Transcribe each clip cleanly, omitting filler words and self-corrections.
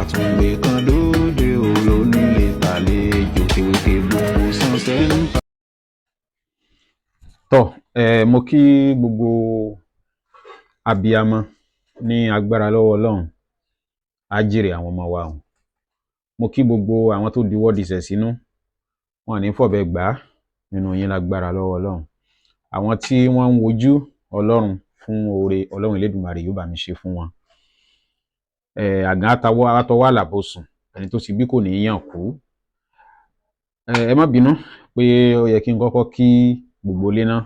àtúngbè kan lóde olónílé tàlejò tèwétè gbogbo sánṣẹ́ ń ta. tọ́ mo kí gbogbo abiyamọ ní agbára lọ́wọ́ Ọlọ́run á jèrè àwọn ọmọ wa o. Mo kí gbogbo àwọn tó diwọ́ disẹ̀ sínú, wọn ò ní fọ̀bẹ gbà á nínú yín lágbára lọ́wọ́ Ọlọ́run. Àwọn tí wọ́n ń wojú Ọlọ́run fún oore, Ọlọ́run Elédùmarè yóò bá mi ṣe fún wọn. Àgàn àtọwọ́ àlàbòsùn, ẹni tó ti bí kò ní yàn kú. Ẹ má bínú pé ó yẹ kí n kọ́kọ́ kí gbogbo ilé náà,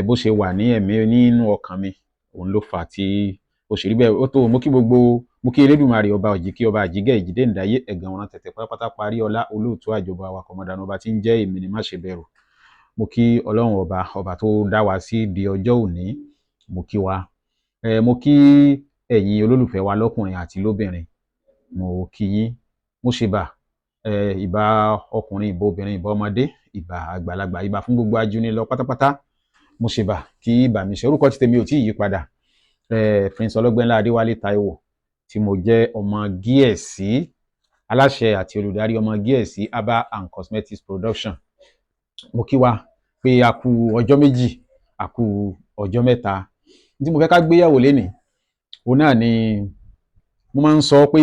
bó ṣe wà ní ẹ̀mí nínú ọkàn mi, òun ló fà á tí ó ṣe rí bẹ́ẹ̀. Ó tó mo kí Elédùmarè ọba òjìkí ọba àjígẹ́ ìjídé ìdáyé ẹ̀gàn ọ̀ràn tẹ̀tẹ̀ pátápátá parí ọlá olóòtú àjọba wa kọmọdánù ọba tí ń jẹ́ èmi ni má ṣe bẹ̀rù. Mo kí Ọlọ́run ọba tó dá wa sí di ọjọ́ òní, mo kí wa. Mo kí ẹ̀yin olólùfẹ́ wa lọ́kùnrin àti lóbìnrin, mo kí yín. Mo ṣe bà ìbà ọkùnrin, ìbà obìnrin, ìbà ọmọdé, ìbà àgbàlagbà, ìbà fún gbogbo ajúnilọ pátápátá. Mo ṣe bà kí ìbà mi ṣe. Orúkọ tí tèmi ò tí ì yí padà. Prince Ọlọ́gbẹ́nlá Adéwálé Táíwò, tí mo jẹ́ ọmọ Gíẹ̀sí, aláṣẹ àti olùdarí ọmọ Gíẹ̀sí Herbal and Cosmetics Production. Mo kí wa pé a kú ọjọ́ méjì, a kú ọjọ́ mẹ́ta. Tí mo fẹ́ ká gbéyàwó lénìí, òun náà ni mo máa ń sọ pé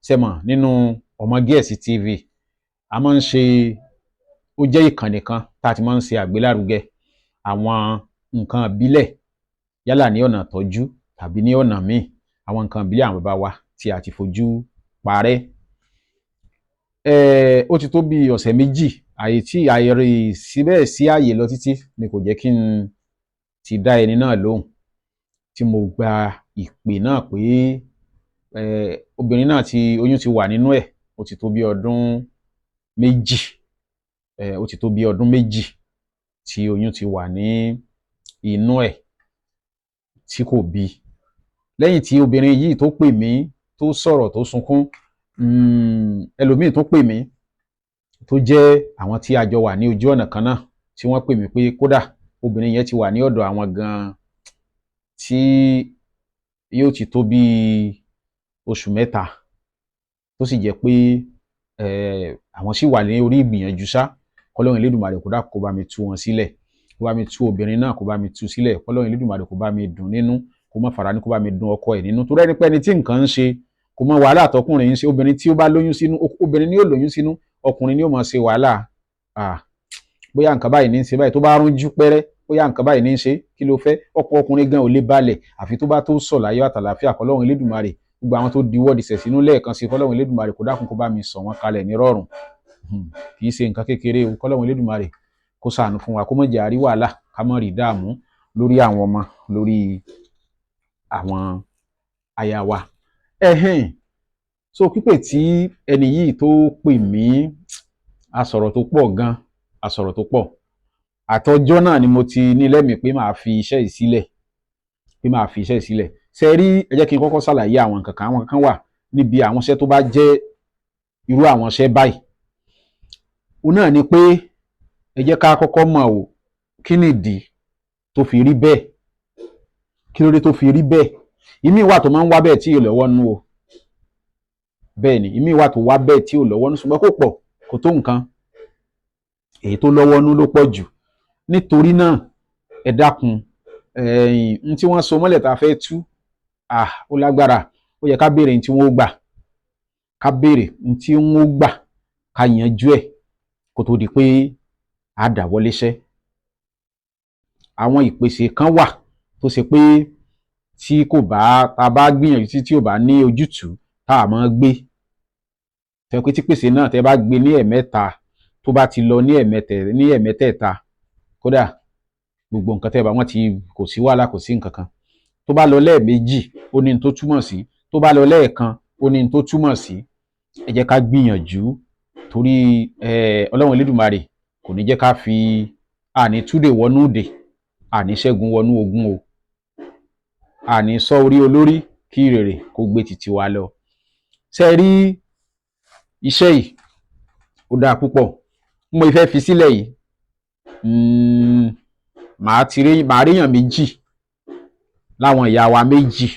sẹ́mọ̀ nínú ọmọ Gíẹ̀sí TV, a máa ń ṣe, ó jẹ́ ìkànnì kan tá a ti máa ń ṣe àgbélárugẹ àwọn nǹkan ìbílẹ̀, yálà ní ọ̀nà ìtọ́jú tàbí ní ọ̀nà míì, àwọn nǹkan ìbílẹ̀ àwọn bàbá wa tí a ti fojú parẹ́. Ó ti tó bí ọ̀sẹ̀ méjì, àìrí síbẹ̀ sí ààyè lọ títí ni kò jẹ́ kí n ti dá ẹni náà lóhùn, tí mo gba ìpè náà pé obìnrin náà oyún ti wà nínú ẹ̀, ó ti tó bí ọdún méjì, tí oyún ti wà ní inú ẹ̀ tí kò bí. Lẹ́yìn tí obìnrin yìí tó pè mí, tó sọ̀rọ̀, tó sunkún, ẹlòmíì tó pè mí tó jẹ́ àwọn tí a jọ wà ní ojú ọ̀nà kan náà, tí wọ́n pè mí pé kódà obìnrin yẹn ti wà ní ọ̀dọ̀ àwọn gan-an tí yóò ti tó bí oṣù mẹ́ta, tó sì jẹ́ pé àwọn sì wà ní orí ìgbìyànjú ṣá. Kọ́lọ́run Elédùmarè kó dákun kó bá mi tú wọn sílẹ̀, kó bá mi tú obìnrin náà, kó bá mi tú sílẹ̀. Kọ́lọ́run Elédùmarè kó bá mi dùn nínú, kó má fara ní, kó bá mi dùn ọkọ ẹ̀ nínú. Torí ẹni tí nǹkan ń ṣe kò mọ wàhálà tọkùnrin ń ṣe. Obìnrin tí ó bá lóyún sínú, obìnrin ni yóò lóyún sínú, ọkùnrin ni yóò máa ṣe wàhálà. Bóyá nǹkan báyìí ní í ṣe báyìí, tó bá rúnjú pẹ́rẹ́, bóyá nǹkan báyìí ní í ṣe, kí ló fẹ́? Ọkùnrin gan ò lè balẹ̀ àfi tó bá tó sọ̀ láyọ̀ àtàlàáfíà. Kọ́lọ́run Elédùmarè gbogbo àwọn tó diwọ́ disẹ̀ sínú lẹ́ẹ̀kan sí, Kọ́lọ́run Elédùmarè kó dákun kó bá mi sọ̀ wọ́n kalẹ̀ ní rọ̀rùn. Kì í ṣe nǹkan kékeré o. Kọ́lọ́run Elédùmarè kó ṣàánú fún wa, kó má jẹ́ a rí wàhálà, ká má rí dààmú lórí àwọn ọmọ, lórí àwọn aya wa. So pípè tí ẹni yìí tó pè mí, a sọ̀rọ̀ tó pọ̀ gan, a sọ̀rọ̀ tó pọ̀. Àtọjọ́ náà ni mo ti ní lẹ́mìí pé màá fi iṣẹ́ yìí sílẹ̀, ṣe rí. Ẹ jẹ́ kí n kọ́kọ́ ṣàlàyé àwọn nǹkan kan. Àwọn nǹkan kan wà níbi àwọn iṣẹ́ tó bá jẹ́ irú àwọn iṣẹ́ báyìí. Òun náà ni pé ẹ jẹ́ ká kọ́kọ́ mọ̀ o, kí nìdí tó fi rí bẹ́ẹ̀, kí ló dé tó fi rí bẹ́ẹ̀. Ìmí wà tó máa ń wá bẹ́ẹ̀ tí ò lọ́wọ́ nú o. Bẹ́ẹ̀ ni, ìmí wà tó wá bẹ́ẹ̀ tí ò lọ́wọ́ nú, ṣùgbọ́n kò pọ̀, kò tó nǹkan. Èyí tó lọ́wọ́ nú ló pọ̀ jù. Nítorí náà ẹ dákun, n tí wọ́n so mọ́lẹ̀ tá a fẹ́ tú, ó lágbára. Ó yẹ ká béèrè n tí wọ́n ó gbà, ká yanjú ẹ̀ kó tó di pé a dáwọ́lé iṣẹ́. Àwọn ìpèsè kan wà tó ṣe pé tí a bá gbìyànjú tí ò bá ní ojútùú, tá a máa gbé. Tẹ́ pé tí pèsè náà tẹ́ bá gbé ní ẹ̀mẹ́ta, tó bá ti lọ ní ẹ̀mẹ́tẹ̀ẹ̀ta, kódà gbogbo nǹkan tẹ́ bá wọ́n ti, kò sí wàhálà, kò sí nǹkan kan. Tó bá lọ lẹ́ẹ̀méjì, ó ní n tó túmọ̀ sí. Tó bá lọ lẹ́ẹ̀kan, ó ní n tó túmọ̀ sí. Ẹ jẹ́ ká gbìyànjú, torí Ọlọ́run Elédùmarè kò ní jẹ́ ká fi àní túdè wọnú dè, àní ṣẹ́gun wọnú ogun o. Àní sọ orí olórí kí rèrè kó gbé títí wa lọ. Ṣé rí iṣẹ́ yìí, ó dáa púpọ̀. Mo fẹ́ fi sílẹ̀ yìí, màá ríyàn méjì láwọn ìyá wa méjì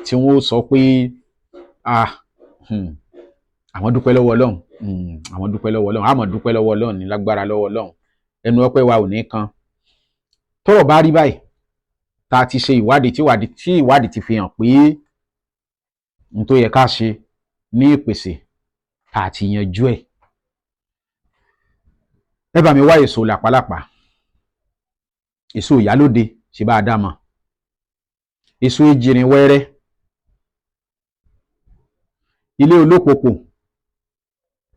tí wọ́n sọ pé àwọn dúpẹ́ lọ́wọ́ Ọlọ́run, àwọn dúpẹ́ lọ́wọ́ Ọlọ́run, àmọ́ dúpẹ́ lọ́wọ́ Ọlọ́run ní lágbára lọ́wọ́ Ọlọ́run, ẹnu ọpẹ́ wa ò ní kan. Tọ́rọ̀ bá rí báyìí, tá a ti ṣe ìwádìí tí ìwádìí ti fi hàn pé n tó yẹ ká ṣe ní ìpèsè tá a ti yanjú ẹ̀. Ẹ bá mi wá èso làpálàpá, èso ìyálóde ṣe bá a dá mọ̀, èso ejìrìn wẹ́rẹ́, ilé olópòpò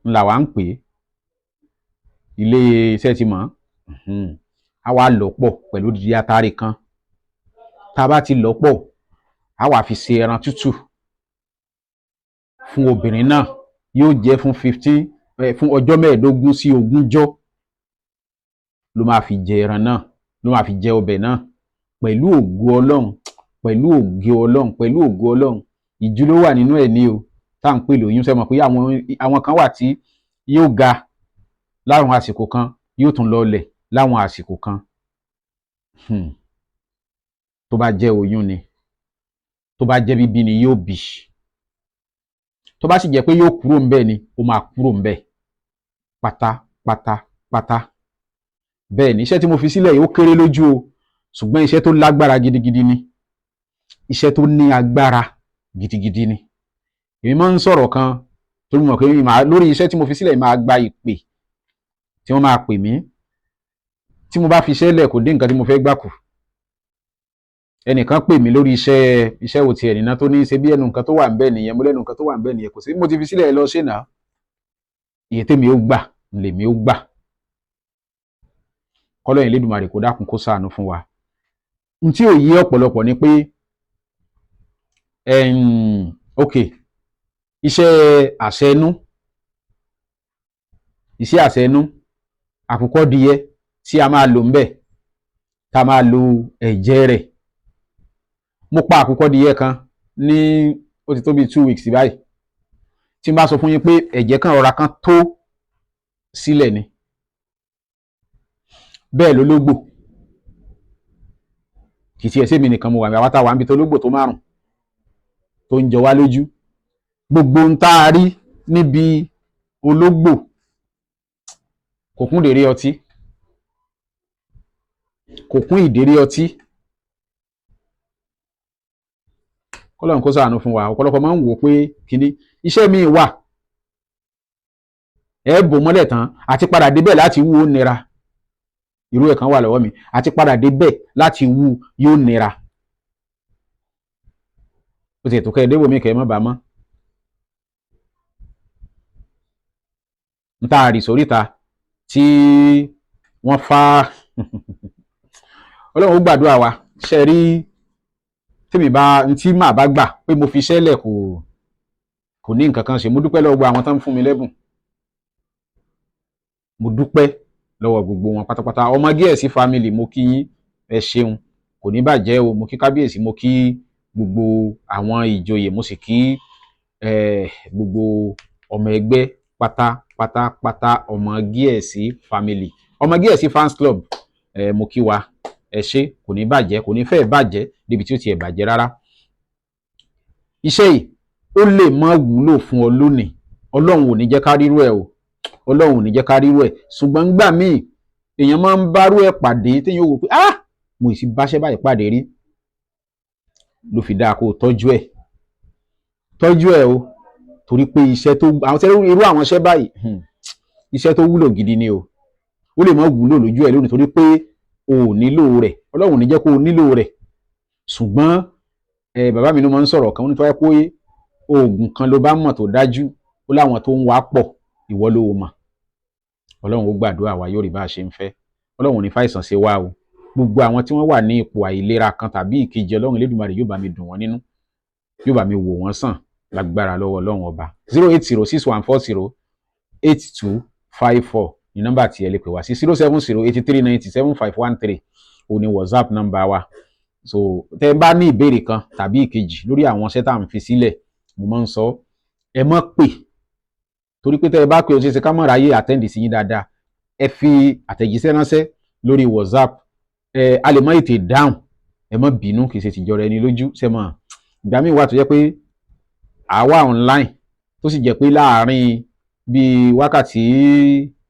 ńlá wa ń pè é, ilé iṣẹ́ ti mọ̀, a wá lọ̀ pọ̀ pẹ̀lú dídí atare kan, tá a bá ti lọ̀ pọ̀ a wá fi ṣe ẹran tútù fún obìnrin náà, yóò jẹ́ fún ọjọ́ 15 sí 20 ló máa fi jẹ ẹran náà, ló máa fi jẹ ọbẹ̀ náà pẹ̀lú ògo Ọlọ́run, pẹ̀lú ògo Ọlọ́run, pẹ̀lú ògo Ọlọ́run. Ìjú ló wà nínú ẹ̀ ní o, tá à ń pè lóyún. Ṣé mọ̀ pé àwọn kan wà tí yóò ga láwọn àsìkò kan, yóò tún lọlẹ̀ láwọn àsìkò kan. Tó bá jẹ́ oyún ni, tó bá jẹ́ bíbí ni yóò bì, tó bá sì jẹ́ pé yóò kúrò ńbẹ̀ ni ó máa kúrò ńbẹ̀ pátápátá. Bẹ́ẹ̀ ni iṣẹ́ tí mo fi sílẹ̀ yìí ó kéré lójú o, ṣùgbọ́n iṣẹ́ tó lágbára gidigidi ni, iṣẹ́ tó ní agbára gidigidi ni. Èmi máa ń sọ̀rọ̀ kan torí mo mọ̀ pé lórí iṣẹ́ tí mo fi sílẹ̀ máa gba ìpè tí wọ́n máa pè mí, tí mo bá fi iṣẹ́ lẹ̀ kò dé nǹkan tí mo fẹ́ gbà kù. Ẹnìkan pè mí lórí iṣẹ́ wo ti ẹ̀ nínà tó ní ṣe bí ẹnu nǹkan tó wà ńbẹ̀ nìyẹn, mo lẹ́nu nǹkan tó wà ńbẹ̀ nìyẹn, kò sí mo ti fi sílẹ̀ lọ ṣe náà, iye tèmi ó gbà lèmi ó gbà. Kọ́lọ́run Elédùmarè kó dákun kó ṣàánú fún wa. N tí ò yé ọ̀pọ̀lọpọ̀ ni pé iṣẹ́ àṣẹnú àkùkọ dìyẹ tí a máa lò ńbẹ̀, tá a máa lo ẹ̀jẹ̀ rẹ̀. Mo pa àkùkọ dìyẹ kan ní ó ti tó bí 2 weeks báyìí, tí n bá sọ fún yín pé ẹ̀jẹ̀ kan rọra kan tó sílẹ̀ ni. Bẹ́ẹ̀ lológbò, kì í tiẹ̀ ṣèmi nìkan mo wà ní, àwa tá a wà níbi tó lógbò tó 5 tó ń jọ wá lójú. Gbogbo ń tá a rí níbi ológbò kò kún ìdérí ọtí, kò kún ìdérí ọtí. Kọ́lọ́run kó ṣàánú fún wa. Ọ̀pọ̀lọpọ̀ máa ń wò pé kíní iṣẹ́ mi wà, ẹ bò mọ́lẹ̀ tán àti padà débẹ̀ láti wú ó nira. Irú ẹ̀ kan wà lọ́wọ́ mi, àti padà débẹ̀ láti wú yóò nira. Ó ti ètò kẹ́ ẹ débò mí kẹ́ ẹ má bàá mọ́. N tá a rì sóríta tí wọ́n fá Ọlọ́run ó gbàdúrà wa. Ṣe rí tí màá bá gbà pé mo fi iṣẹ́ lẹ̀ kò ní nǹkan kan ṣe. Mo dúpẹ́ lọ́wọ́ gbogbo àwọn tó ń fún mi lẹ́bùn, mo dúpẹ́ lọ́wọ́ gbogbo wọn pátápátá. Ọmọ Gíẹ̀sí family mo kí yín, ẹ ṣeun, kò ní bàjẹ́ o. Mo kí kábíyèsí, mo kí gbogbo àwọn ìjòyè, mo sì kí gbogbo ọmọ ẹgbẹ́ pátápátá ọmọ Gíẹ̀sí family, ọmọ Gíẹ̀sí fans club, mo kí wa, ẹ ṣé, kò ní bàjẹ́, kò ní fẹ́ bàjẹ́ débi tí ó tiẹ̀ bàjẹ́ rárá. Iṣẹ́ yìí ó lè má wúlò fún ọ lónìí, Ọlọ́run ò ní jẹ́ ká rírú ẹ̀ o, Ọlọ́run ò ní jẹ́ ká rírú ẹ̀, ṣùgbọ́n nígbà míì èèyàn máa ń bárú ẹ̀ pàdé téèyàn wò pé mo sì báṣẹ́ báyìí pàdé rí, ló fi dáa kó o tọ́jú ẹ̀ o, torí pé iṣẹ́ tó irú àwọn iṣẹ́ báyìí iṣẹ́ tó wúlò gidi ni o. Ó lè má wúlò lójú ẹ̀ lónìí torí pé o ò nílò rẹ̀, Ọlọ́run ò ní jẹ́ kó o nílò rẹ̀, ṣùgbọ́n bàbá mi ló máa ń sọ̀rọ̀ kan, ó ní tó yẹ pé oògùn kan ló bá mọ̀ tó dájú, ó láwọn tó ń wá pọ̀, ìwọ ló mọ̀. Ọlọ́run ó gbàdúrà wa, yóò rí bá a ṣe ń fẹ́. Ọlọ́run ò ní fàìsàn ṣe wá o. Gbogbo àwọn tí wọ́n wà ní ipò àìlera kan tàbí ìkejì, Ọlọ́run Elédùmarè yóò bá mi dùn wọ́n nínú, yóò bá mi wò wọ́n sàn lágbára lọ́wọ́ Ọlọ́run ọba. 08061408254 ní nọ́mbà tí ẹ lè pè wá sí. 07083907513 òun ni WhatsApp nọ́mbà wa. So tẹ́ bá ní ìbéèrè kan tàbí ìkejì lórí àwọn iṣẹ́ tá à ń fi sílẹ̀, mo máa ń sọ ẹ má pè, torí pé tẹ́ ẹ bá pè ó ṣeé ṣe ká má ráyè àtẹ́ǹdì sí yín dáadáa. Ẹ fi àtẹ̀jíṣẹ́ ránṣẹ́ lórí WhatsApp, a lè má ètè dáhùn, ẹ má bínú, kì í ṣe tìjọra ẹni lójú. Ṣé mọ̀ ìgbà míì wà tó jẹ́ pé àwa online tó sì jẹ́ pé láàárín bíi wákàtí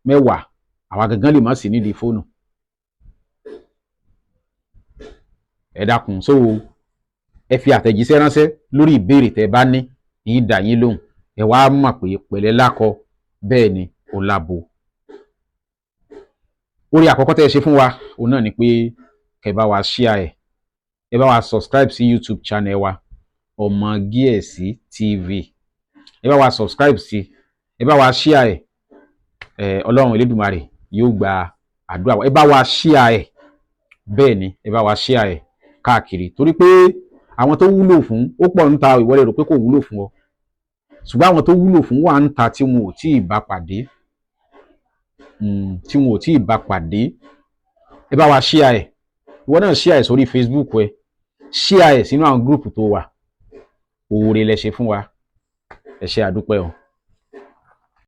10 àwa gangan lè má sí nídìí fóònù. Ẹ dákun, so ẹ fi àtẹ̀jíṣẹ́ ránṣẹ́ lórí ìbéèrè tẹ́ bá ní, yín dá yín lóhùn. Ẹ wá mọ̀ pé pẹ̀lẹ́ lákọ bẹ́ẹ̀ ni ó lábo. Orí àkọ́kọ́ tẹ́ ẹ ṣe fún wa òun náà ni pé kẹ́ bá wa share ẹ̀, ẹ bá wa subscribe sí YouTube channel wa Ọmọgíẹ̀sí TV, ẹ bá wa subscribe sí, ẹ bá wa share ẹ̀, Ọlọ́run Elédùmarè yóò gba àdúrà wa. Ẹ bá wa share ẹ̀, bẹ́ẹ̀ ni ẹ bá wa share ẹ̀ káàkiri, torí pé àwọn tó wúlò fún ó pọ̀ ń ta, ìwọ lè rò pé kò wúlò fún ọ, ṣùgbọ́n àwọn tó wúlò fún wà ń ta tí wọn ò tí ì bá pàdé, ẹ bá wa share ẹ̀, ìwọ náà share ẹ̀ sórí Facebook ẹ, share ẹ̀ sínú àwọn gúrùpù tó wà. Oore lẹ ṣe fún wa, ẹ ṣé àdúpẹ́ o.